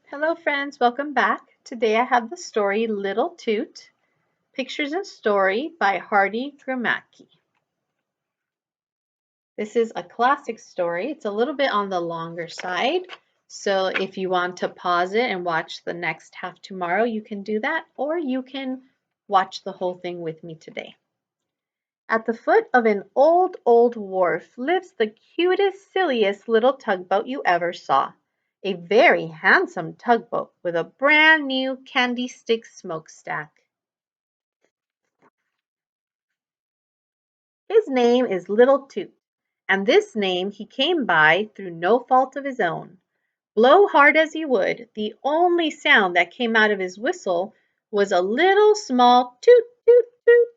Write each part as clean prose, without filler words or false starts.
Hello friends, welcome back. Today I have the story Little Toot, Pictures and Story by Hardy Gramacki. This is a classic story. It's a little bit on the longer side, so if you want to pause it and watch the next half tomorrow, you can do that, or you can watch the whole thing with me today. At the foot of an old wharf lives the cutest, silliest little tugboat you ever saw. A very handsome tugboat with a brand new candy stick smokestack. His name is Little Toot, and this name he came by through no fault of his own. Blow hard as he would, the only sound that came out of his whistle was a little small toot toot toot.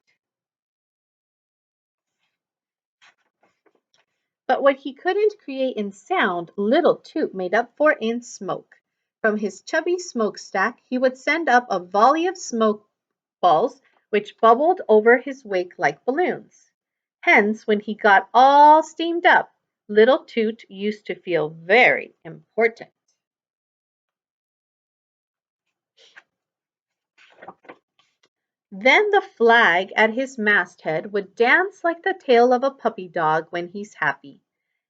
But what he couldn't create in sound, Little Toot made up for in smoke. From his chubby smokestack he would send up a volley of smoke balls which bubbled over his wake like balloons. Hence, when he got all steamed up, Little Toot used to feel very important. Then the flag at his masthead would dance like the tail of a puppy dog when he's happy,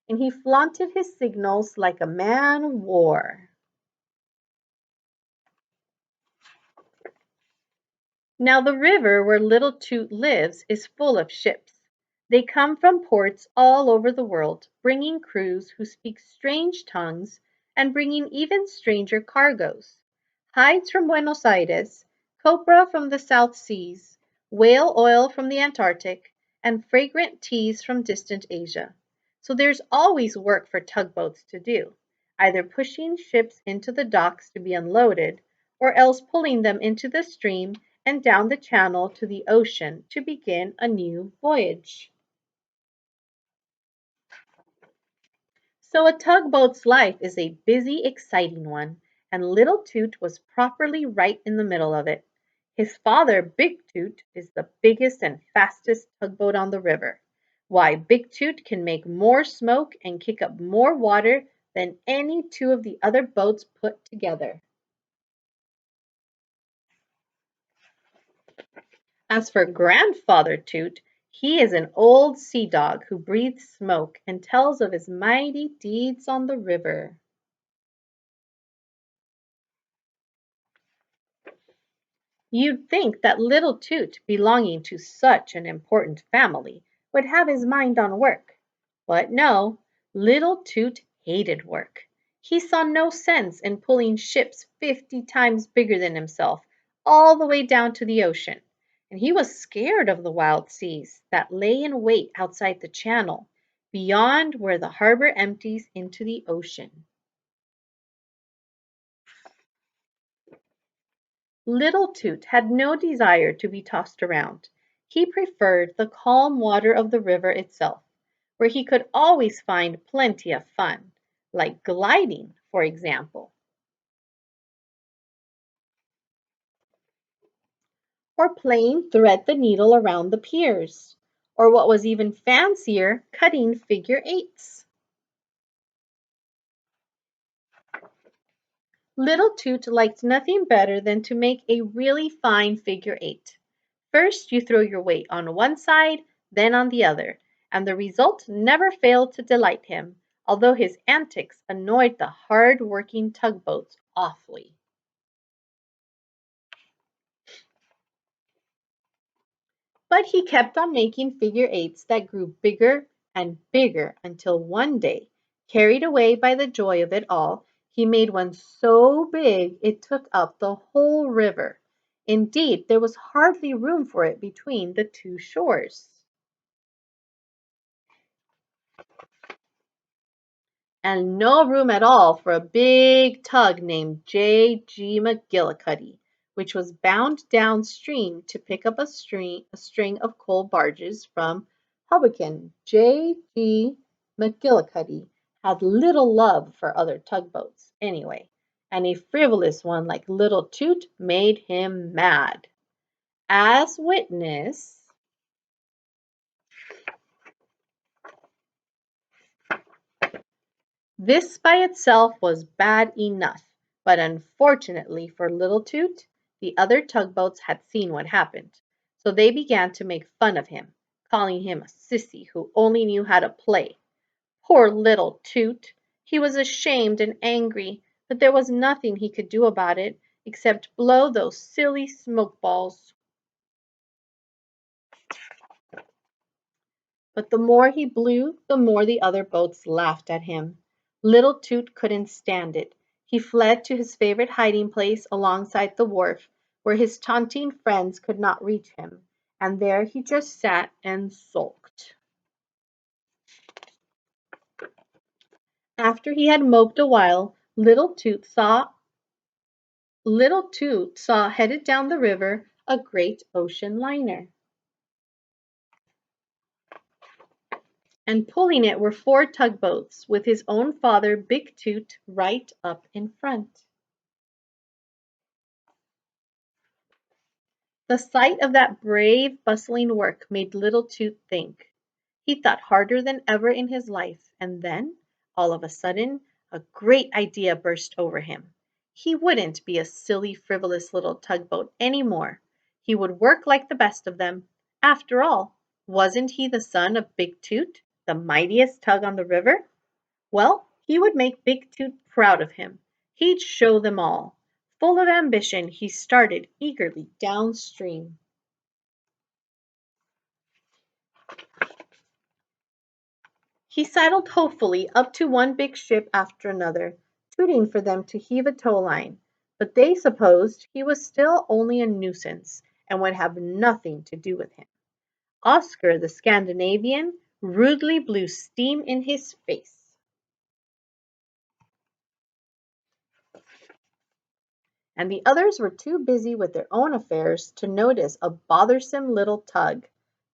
and he flaunted his signals like a man of war. Now the river where Little Toot lives is full of ships. They come from ports all over the world, bringing crews who speak strange tongues and bringing even stranger cargoes. Hides from Buenos Aires, copra from the South Seas, whale oil from the Antarctic, and fragrant teas from distant Asia. So there's always work for tugboats to do, either pushing ships into the docks to be unloaded, or else pulling them into the stream and down the channel to the ocean to begin a new voyage. So a tugboat's life is a busy, exciting one, and Little Toot was properly right in the middle of it. His father, Big Toot, is the biggest and fastest tugboat on the river. Why, Big Toot can make more smoke and kick up more water than any two of the other boats put together. As for Grandfather Toot, he is an old sea dog who breathes smoke and tells of his mighty deeds on the river. You'd think that little Toot, belonging to such an important family, would have his mind on work. But no, little Toot hated work. He saw no sense in pulling ships 50 times bigger than himself all the way down to the ocean, and he was scared of the wild seas that lay in wait outside the channel, beyond where the harbor empties into the ocean. Little Toot had no desire to be tossed around. He preferred the calm water of the river itself, where he could always find plenty of fun, like gliding, for example, or playing thread the needle around the piers, or what was even fancier, cutting figure eights. Little Toot liked nothing better than to make a really fine figure eight. First you throw your weight on one side, then on the other, and the result never failed to delight him, although his antics annoyed the hard-working tugboats awfully. But he kept on making figure eights that grew bigger and bigger until one day, carried away by the joy of it all, he made one so big it took up the whole river. Indeed, there was hardly room for it between the two shores. And no room at all for a big tug named J.G. McGillicuddy, which was bound downstream to pick up a string of coal barges from Hoboken. J.G. McGillicuddy had little love for other tugboats, anyway, and a frivolous one like Little Toot made him mad. As witness this by itself was bad enough, But unfortunately for little Toot, the other tugboats had seen what happened, so they began to make fun of him, calling him a sissy who only knew how to play. Poor little Toot! He was ashamed and angry, but there was nothing he could do about it except blow those silly smoke balls. But the more he blew, the more the other boats laughed at him. Little Toot couldn't stand it. He fled to his favorite hiding place alongside the wharf, where his taunting friends could not reach him, and there he just sat and sulked. After he had moped a while, Little Toot saw headed down the river a great ocean liner, and pulling it were four tugboats, with his own father, Big Toot, right up in front. The sight of that brave, bustling work made little Toot think. He thought harder than ever in his life, and then, all of a sudden, a great idea burst over him. He wouldn't be a silly, frivolous little tugboat any more. He would work like the best of them. After all, wasn't he the son of Big Toot, the mightiest tug on the river? Well, he would make Big Toot proud of him. He'd show them all. Full of ambition, he started eagerly downstream. He sidled hopefully up to one big ship after another, tooting for them to heave a tow line, but they supposed he was still only a nuisance and would have nothing to do with him. Oscar the Scandinavian rudely blew steam in his face, and the others were too busy with their own affairs to notice a bothersome little tug.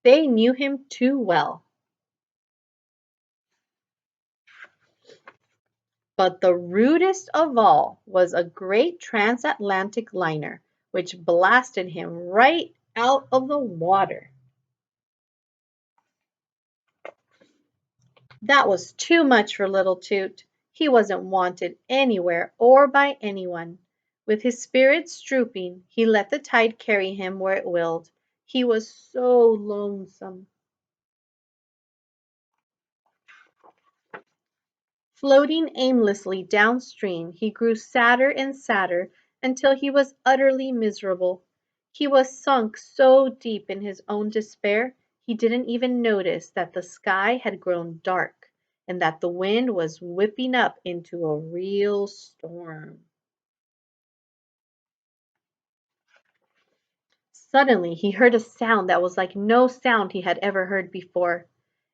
They knew him too well. But the rudest of all was a great transatlantic liner, which blasted him right out of the water. That was too much for little Toot. He wasn't wanted anywhere or by anyone. With his spirits drooping, he let the tide carry him where it willed. He was so lonesome. Floating aimlessly downstream, he grew sadder and sadder until he was utterly miserable. He was sunk so deep in his own despair he didn't even notice that the sky had grown dark and that the wind was whipping up into a real storm. Suddenly he heard a sound that was like no sound he had ever heard before.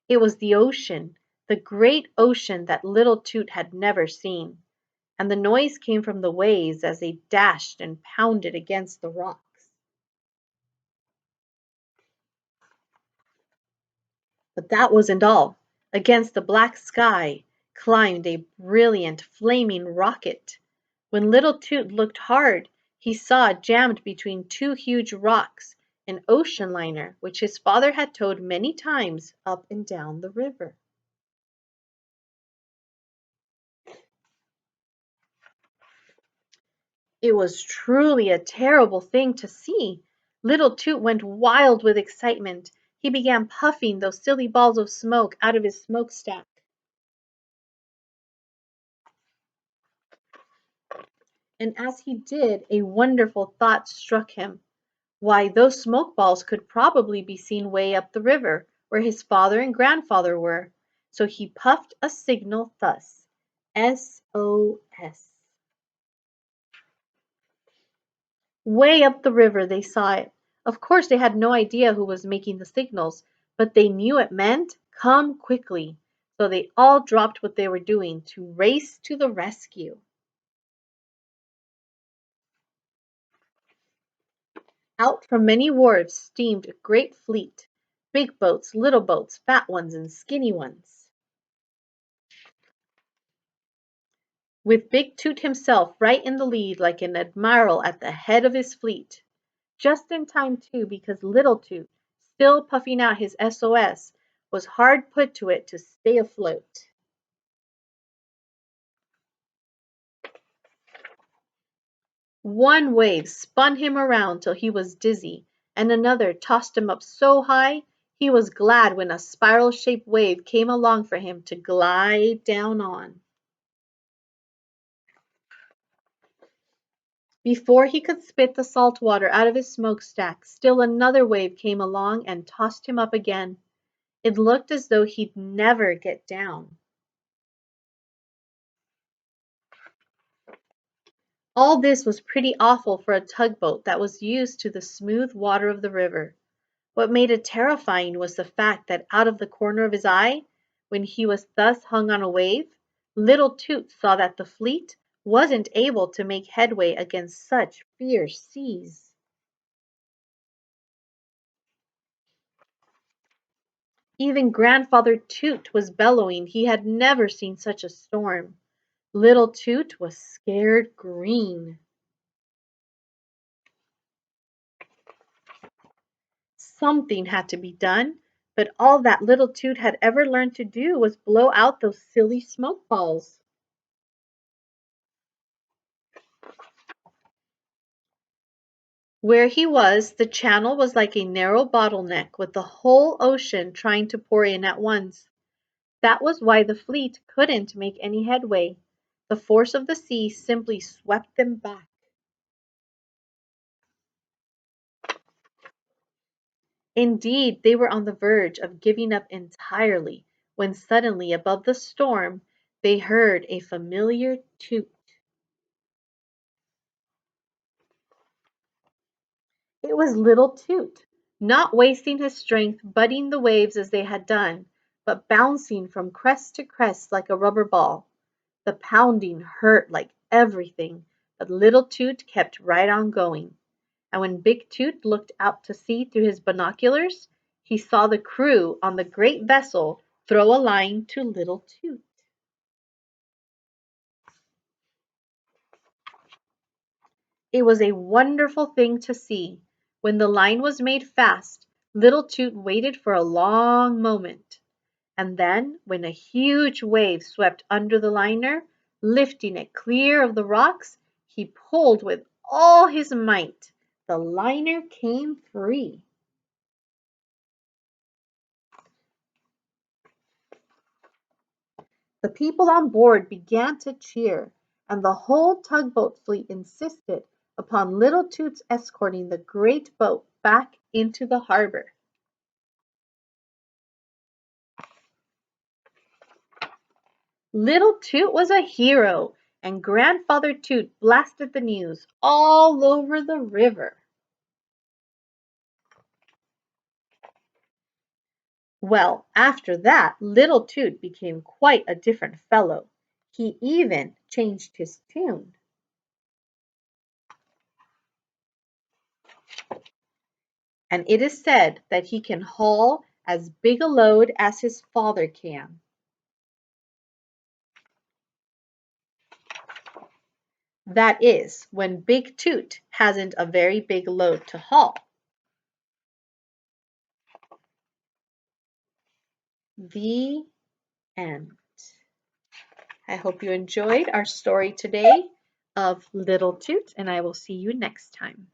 It was the ocean, the great ocean that little Toot had never seen. And the noise came from the waves as they dashed and pounded against the rocks. But that wasn't all. Against the black sky climbed a brilliant flaming rocket. When little Toot looked hard, he saw jammed between two huge rocks an ocean liner which his father had towed many times up and down the river. It was truly a terrible thing to see. Little Toot went wild with excitement. He began puffing those silly balls of smoke out of his smokestack. And as he did, a wonderful thought struck him. Why, those smoke balls could probably be seen way up the river, where his father and grandfather were. So he puffed a signal thus: SOS. Way up the river they saw it. Of course they had no idea who was making the signals, but they knew it meant come quickly. So they all dropped what they were doing to race to the rescue. Out from many wharves steamed a great fleet, big boats, little boats, fat ones and skinny ones, with Big Toot himself right in the lead like an admiral at the head of his fleet. Just in time, too, because Little Toot, still puffing out his SOS, was hard put to it to stay afloat. One wave spun him around till he was dizzy, and another tossed him up so high he was glad when a spiral-shaped wave came along for him to glide down on. Before he could spit the salt water out of his smokestack, still another wave came along and tossed him up again. It looked as though he'd never get down. All this was pretty awful for a tugboat that was used to the smooth water of the river. What made it terrifying was the fact that out of the corner of his eye, when he was thus hung on a wave, little Toot saw that the fleet wasn't able to make headway against such fierce seas. Even Grandfather Toot was bellowing he had never seen such a storm. Little Toot was scared green. Something had to be done, but all that little Toot had ever learned to do was blow out those silly smoke balls. Where he was, the channel was like a narrow bottleneck with the whole ocean trying to pour in at once. That was why the fleet couldn't make any headway. The force of the sea simply swept them back. Indeed, they were on the verge of giving up entirely when suddenly above the storm they heard a familiar toot. It was little Toot, not wasting his strength butting the waves as they had done, but bouncing from crest to crest like a rubber ball. The pounding hurt like everything, but little Toot kept right on going. And when Big Toot looked out to sea through his binoculars, he saw the crew on the great vessel throw a line to little Toot. It was a wonderful thing to see. When the line was made fast, little Toot waited for a long moment. And then, when a huge wave swept under the liner, lifting it clear of the rocks, he pulled with all his might. The liner came free. The people on board began to cheer, and the whole tugboat fleet insisted upon little Toot's escorting the great boat back into the harbor. Little Toot was a hero, and Grandfather Toot blasted the news all over the river. Well, after that, little Toot became quite a different fellow. He even changed his tune. And it is said that he can haul as big a load as his father can. That is, when Big Toot hasn't a very big load to haul. The end. I hope you enjoyed our story today of Little Toot, and I will see you next time.